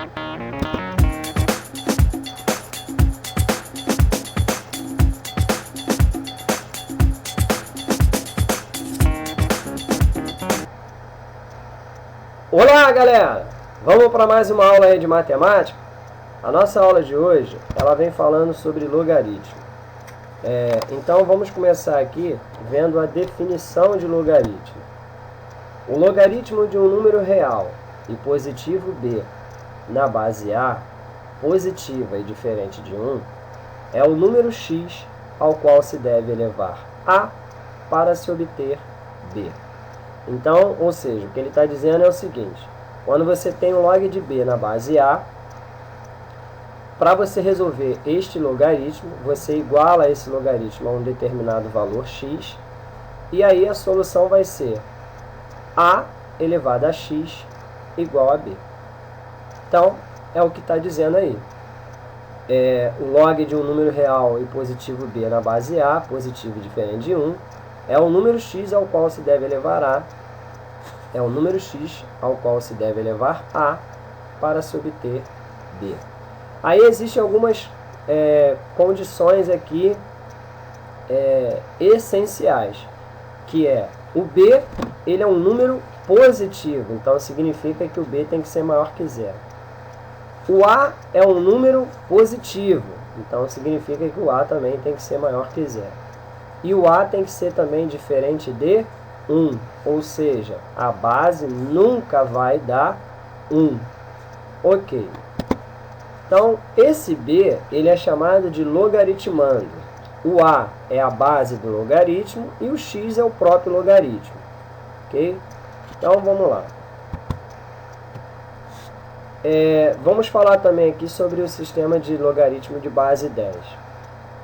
Olá, galera! Vamos para mais uma aula aí de matemática? A nossa aula de hoje, ela vem falando sobre logaritmo. Então, vamos começar aqui vendo a definição de logaritmo. O logaritmo de um número real e positivo b na base a, positiva e diferente de 1, é o número x ao qual se deve elevar a para se obter b. Então, ou seja, o que ele está dizendo é o seguinte: quando você tem um log de b na base a, para você resolver este logaritmo, você iguala esse logaritmo a um determinado valor x, e aí a solução vai ser a elevado a x igual a b. Então, é o que está dizendo aí. O log de um número real e positivo b na base a, positivo e diferente de 1, é o número x ao qual se deve elevar a, para se obter b. Aí existem algumas condições aqui essenciais, que é o b, ele é um número positivo, então significa que o b tem que ser maior que zero. O a é um número positivo, então significa que o a também tem que ser maior que zero. E o a tem que ser também diferente de 1, ou seja, a base nunca vai dar 1. Ok. Então, esse b, ele é chamado de logaritmando. O a é a base do logaritmo e o x é o próprio logaritmo. Ok? Então, vamos lá. Vamos falar também aqui sobre o sistema de logaritmo de base 10.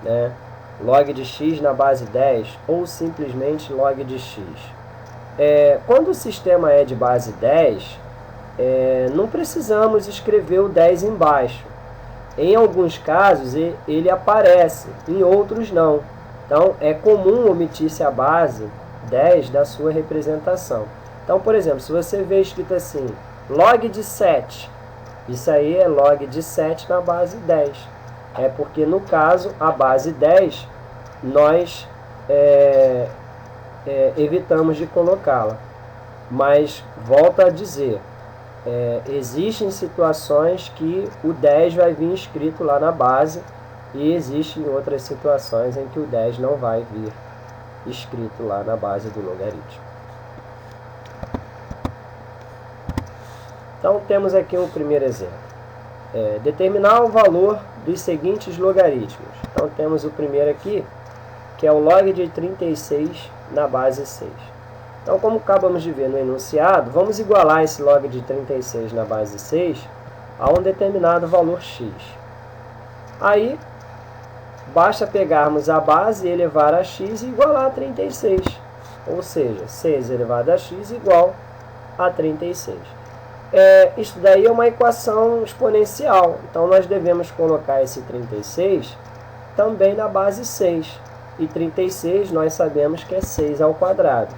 Né? Log de x na base 10 ou simplesmente log de x. Quando o sistema é de base 10, não precisamos escrever o 10 embaixo. Em alguns casos ele aparece, em outros não. Então é comum omitir-se a base 10 da sua representação. Então, por exemplo, se você vê escrito assim, log de 7, isso aí é log de 7 na base 10. É porque, no caso, a base 10, nós evitamos de colocá-la. Mas, volto a dizer, existem situações que o 10 vai vir escrito lá na base e existem outras situações em que o 10 não vai vir escrito lá na base do logaritmo. Então, temos aqui um primeiro exemplo. Determinar o valor dos seguintes logaritmos. Então, temos o primeiro aqui, que é o log de 36 na base 6. Então, como acabamos de ver no enunciado, vamos igualar esse log de 36 na base 6 a um determinado valor x. Aí, basta pegarmos a base e elevar a x e igualar a 36. Ou seja, 6 elevado a x igual a 36. Isso daí é uma equação exponencial. Então, nós devemos colocar esse 36 também na base 6. E 36 nós sabemos que é 6 ao quadrado.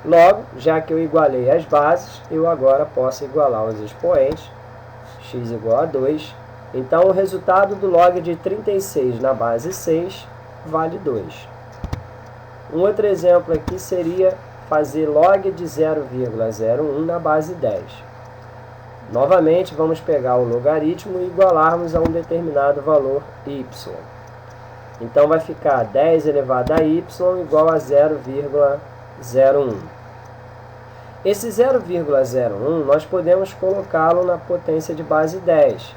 Logo, já que eu igualei as bases, eu agora posso igualar os expoentes. X igual a 2. Então, o resultado do log de 36 na base 6 vale 2. Um outro exemplo aqui seria fazer log de 0,01 na base 10. Novamente, vamos pegar o logaritmo e igualarmos a um determinado valor y. Então, vai ficar 10 elevado a y igual a 0,01. Esse 0,01 nós podemos colocá-lo na potência de base 10,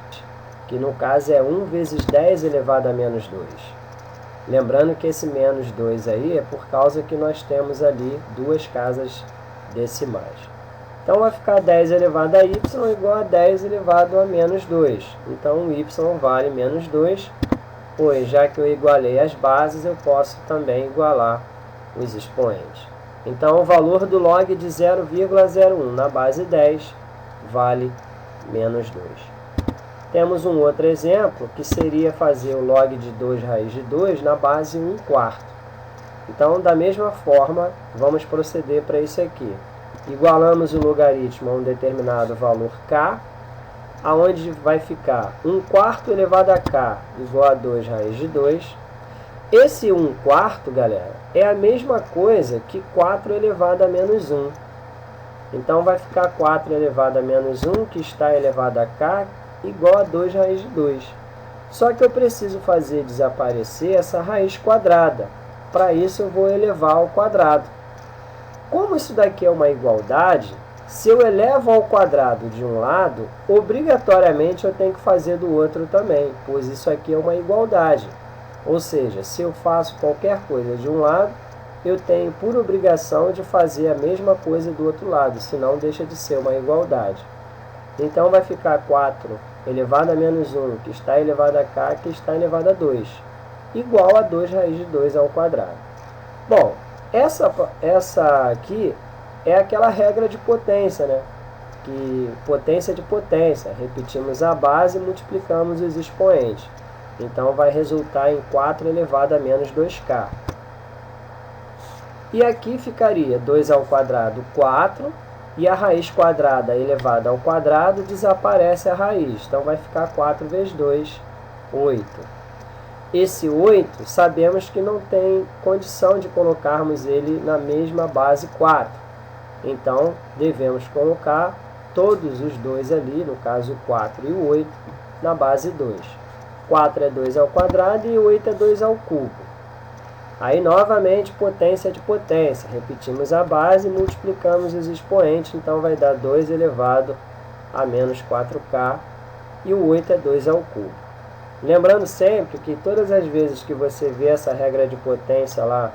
que no caso é 1 vezes 10 elevado a menos 2. Lembrando que esse menos 2 aí é por causa que nós temos ali duas casas decimais. Então, vai ficar 10 elevado a y igual a 10 elevado a menos 2. Então, o y vale menos 2, pois já que eu igualei as bases, eu posso também igualar os expoentes. Então, o valor do log de 0,01 na base 10 vale menos 2. Temos um outro exemplo, que seria fazer o log de 2 raiz de 2 na base 1/4. Então, da mesma forma, vamos proceder para isso aqui. Igualamos o logaritmo a um determinado valor k aonde vai ficar 1/4 elevado a k igual a 2 raiz de 2. Esse 1/4, galera, é a mesma coisa que 4 elevado a menos 1. Então, vai ficar 4 elevado a menos 1, que está elevado a k, igual a 2 raiz de 2. Só que eu preciso fazer desaparecer essa raiz quadrada. Para isso, eu vou elevar ao quadrado. Como isso daqui é uma igualdade, se eu elevo ao quadrado de um lado, obrigatoriamente eu tenho que fazer do outro também, pois isso aqui é uma igualdade. Ou seja, se eu faço qualquer coisa de um lado, eu tenho por obrigação de fazer a mesma coisa do outro lado, senão deixa de ser uma igualdade. Então vai ficar 4 elevado a menos 1, que está elevado a k, que está elevado a 2, igual a 2 raiz de 2 ao quadrado. Bom, essa aqui é aquela regra de potência, né? Que potência de potência, repetimos a base e multiplicamos os expoentes. Então, vai resultar em 4 elevado a menos 2k. E aqui ficaria 2 ao quadrado, 4, e a raiz quadrada elevada ao quadrado desaparece a raiz. Então, vai ficar 4 vezes 2, 8. Esse 8, sabemos que não tem condição de colocarmos ele na mesma base 4. Então, devemos colocar todos os dois ali, no caso o 4 e o 8, na base 2. 4 é 2 ao quadrado e 8 é 2 ao cubo. Aí, novamente, potência de potência. Repetimos a base e multiplicamos os expoentes. Então, vai dar 2 elevado a menos 4k e o 8 é 2 ao cubo. Lembrando sempre que todas as vezes que você vê essa regra de potência lá,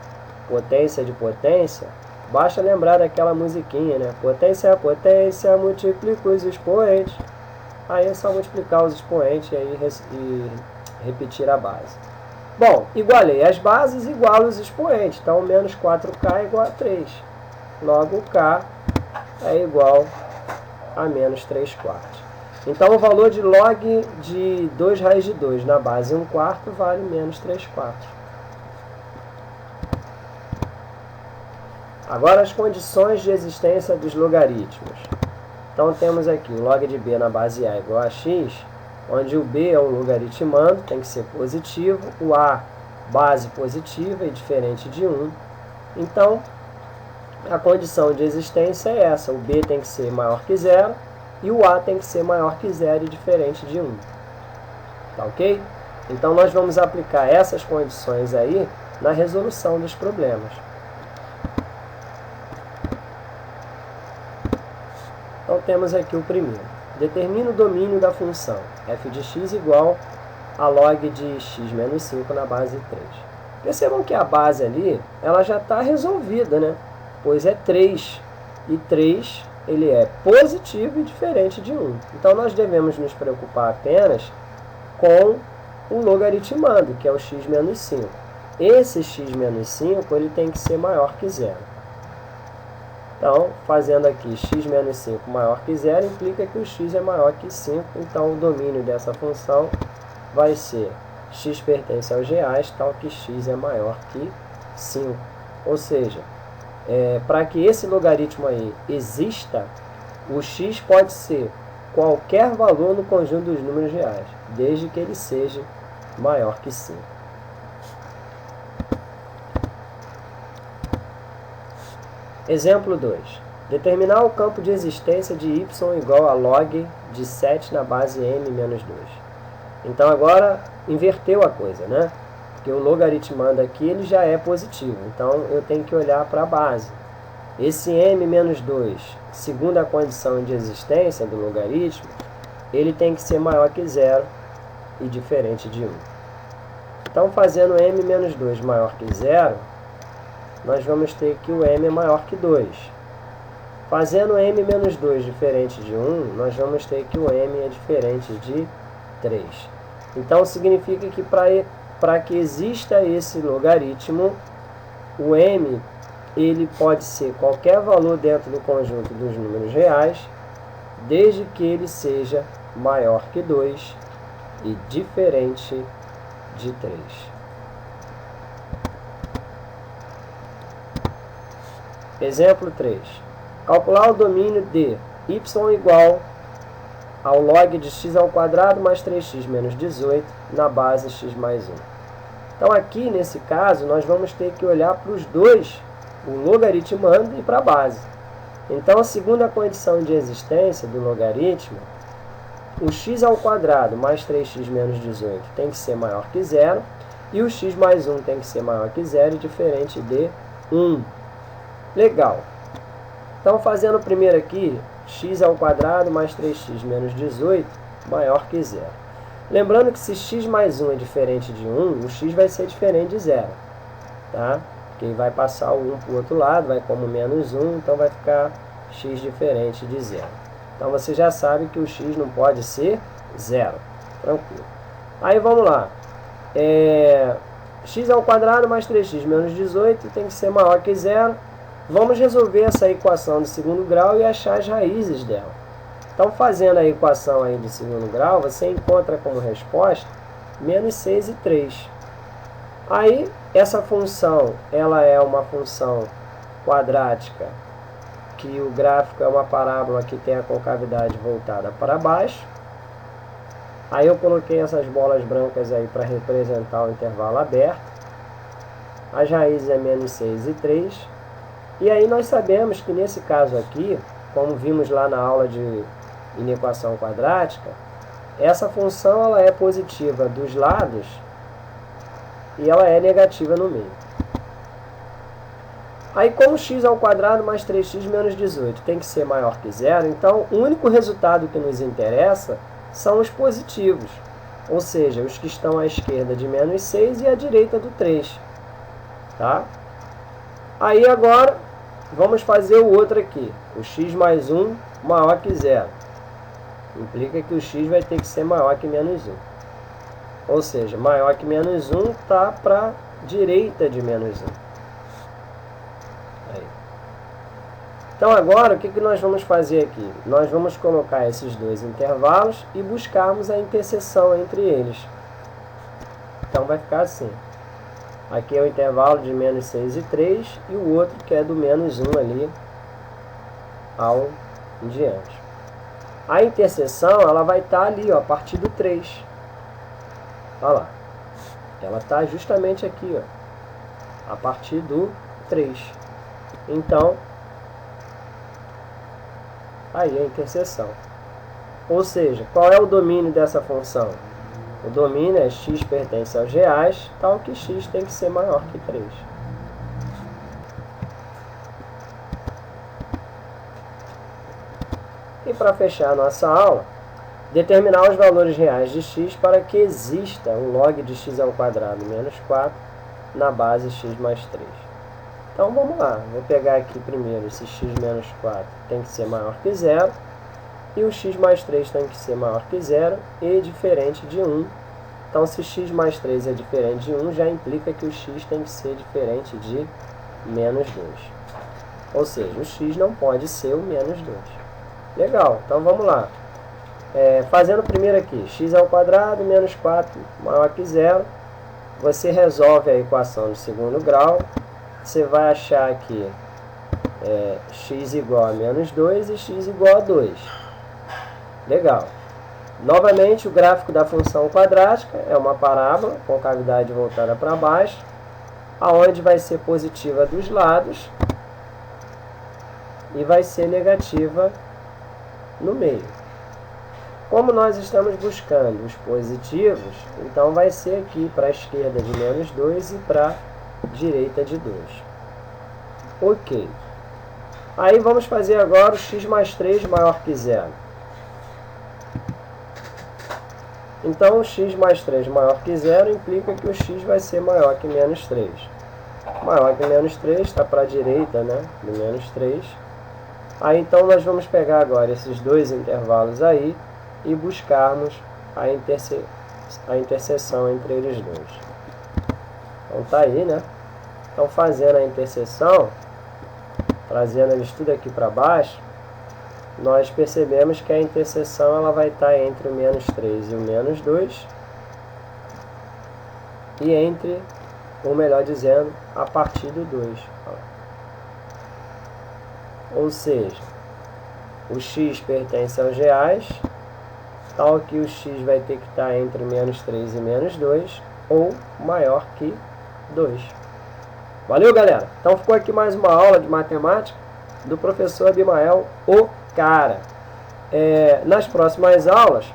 potência de potência, basta lembrar daquela musiquinha, né? Potência, potência, multiplica os expoentes. Aí é só multiplicar os expoentes e repetir a base. Bom, igualei as bases, igualo os expoentes. Então, menos 4k é igual a 3. Logo, k é igual a menos 3/4. Então, o valor de log de 2 raiz de 2 na base 1/4 vale menos 3/4. Agora, as condições de existência dos logaritmos. Então, temos aqui o log de b na base a igual a x, onde o b é um logaritmando, tem que ser positivo, o a, base positiva e diferente de 1. Então, a condição de existência é essa, o b tem que ser maior que 0 e o a tem que ser maior que 0 e diferente de 1. Tá ok? Então, nós vamos aplicar essas condições aí na resolução dos problemas. Então, temos aqui o primeiro. Determina o domínio da função f de x igual a log de x menos 5 na base 3. Percebam que a base ali, ela já está resolvida, né? Pois é 3. E 3, ele é positivo e diferente de 1. Então, nós devemos nos preocupar apenas com o logaritmando, que é o x menos 5. Esse x menos 5, ele tem que ser maior que 0. Então, fazendo aqui x menos 5 maior que 0, implica que o x é maior que 5. Então, o domínio dessa função vai ser x pertence aos reais, tal que x é maior que 5. Ou seja, para que esse logaritmo aí exista, o x pode ser qualquer valor no conjunto dos números reais, desde que ele seja maior que 5. Exemplo 2. Determinar o campo de existência de y igual a log de 7 na base m menos 2. Então, agora, inverteu a coisa, né? Porque o logaritmando aqui, ele já é positivo. Então, eu tenho que olhar para a base. Esse m menos 2, segundo a condição de existência do logaritmo, ele tem que ser maior que 0 e diferente de 1. Então, fazendo m menos 2 maior que 0, nós vamos ter que o m é maior que 2. Fazendo m menos 2 diferente de 1, nós vamos ter que o m é diferente de 3. Então, significa que para que exista esse logaritmo, o m ele pode ser qualquer valor dentro do conjunto dos números reais, desde que ele seja maior que 2 e diferente de 3. Exemplo 3. Calcular o domínio de y igual ao log de x ao quadrado mais 3x menos 18 na base x mais 1. Então aqui, nesse caso, nós vamos ter que olhar para os dois, o logaritmando e para a base. Então, a segunda condição de existência do logaritmo, o x ao quadrado mais 3x menos 18 tem que ser maior que zero, e o x mais 1 tem que ser maior que zero, diferente de 1. Legal. Então, fazendo o primeiro aqui, x ao quadrado mais 3x menos 18 maior que zero. Lembrando que se x mais 1 é diferente de 1, o x vai ser diferente de zero. Tá? Porque vai passar o 1 para o outro lado, vai como menos 1, então vai ficar x diferente de zero. Então, você já sabe que o x não pode ser zero. Tranquilo. Aí, vamos lá. X ao quadrado mais 3x menos 18 tem que ser maior que zero. Vamos resolver essa equação de segundo grau e achar as raízes dela. Então, fazendo a equação aí de segundo grau, você encontra como resposta menos 6 e 3. Aí, essa função, ela é uma função quadrática, que o gráfico é uma parábola que tem a concavidade voltada para baixo. Aí eu coloquei essas bolas brancas aí para representar o intervalo aberto. As raízes é menos 6 e 3. E aí nós sabemos que nesse caso aqui, como vimos lá na aula de inequação quadrática, essa função ela é positiva dos lados e ela é negativa no meio. Aí, como x ao quadrado mais 3x menos 18 tem que ser maior que zero, então o único resultado que nos interessa são os positivos, ou seja, os que estão à esquerda de menos 6 e à direita do 3. Tá? Aí agora, vamos fazer o outro aqui, o x mais 1 maior que zero. Implica que o x vai ter que ser maior que menos 1. Ou seja, maior que menos 1 está para a direita de menos 1. Aí. Então agora, o que nós vamos fazer aqui? Nós vamos colocar esses dois intervalos e buscarmos a interseção entre eles. Então vai ficar assim. Aqui é o intervalo de menos 6 e 3 e o outro que é do menos 1 ali ao em diante. A interseção ela vai estar ali, ó, a partir do 3. Olha lá. Ela está justamente aqui, ó, a partir do 3. Então, aí a interseção. Ou seja, qual é o domínio dessa função? O domínio é x pertence aos reais, tal que x tem que ser maior que 3. E para fechar a nossa aula, determinar os valores reais de x para que exista um log de x ao quadrado menos 4 na base x mais 3. Então vamos lá, vou pegar aqui primeiro esse x menos 4 tem que ser maior que zero, e o x mais 3 tem que ser maior que zero e diferente de 1. Então se x mais 3 é diferente de 1, já implica que o x tem que ser diferente de menos 2. Ou seja, o x não pode ser o menos 2. Legal, então vamos lá. Fazendo primeiro aqui, x ao quadrado menos 4 maior que zero. Você resolve a equação de segundo grau. Você vai achar aqui x igual a menos 2 e x igual a 2. Legal. Novamente, o gráfico da função quadrática é uma parábola com cavidade voltada para baixo, aonde vai ser positiva dos lados e vai ser negativa no meio. Como nós estamos buscando os positivos, então vai ser aqui para a esquerda de menos 2 e para a direita de 2. Ok. Aí vamos fazer agora o x mais 3 maior que zero. Então, o x mais 3 maior que zero implica que o x vai ser maior que menos 3. Maior que menos 3 está para a direita, né, do menos 3. Aí, então, nós vamos pegar agora esses dois intervalos aí e buscarmos a interseção entre eles dois. Então, tá aí, né? Então, fazendo a interseção, trazendo eles tudo aqui para baixo, nós percebemos que a interseção ela vai estar entre o menos 3 e o menos 2, e entre, ou melhor dizendo, a partir do 2. Ou seja, o x pertence aos reais, tal que o x vai ter que estar entre menos 3 e menos 2, ou maior que 2. Valeu, galera? Então ficou aqui mais uma aula de matemática do professor Abimael, o cara. Nas próximas aulas,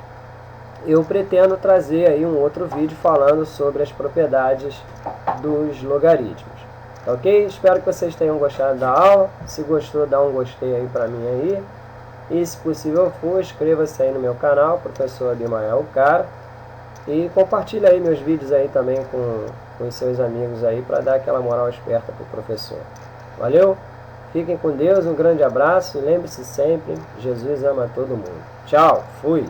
eu pretendo trazer aí um outro vídeo falando sobre as propriedades dos logaritmos. Ok? Espero que vocês tenham gostado da aula. Se gostou, dá um gostei aí pra mim aí. E se possível for, inscreva-se aí no meu canal, professor Abimael, o cara. E compartilhe aí meus vídeos aí também com os seus amigos aí, para dar aquela moral esperta pro professor. Valeu? Fiquem com Deus, um grande abraço e lembre-se sempre, Jesus ama todo mundo. Tchau, fui!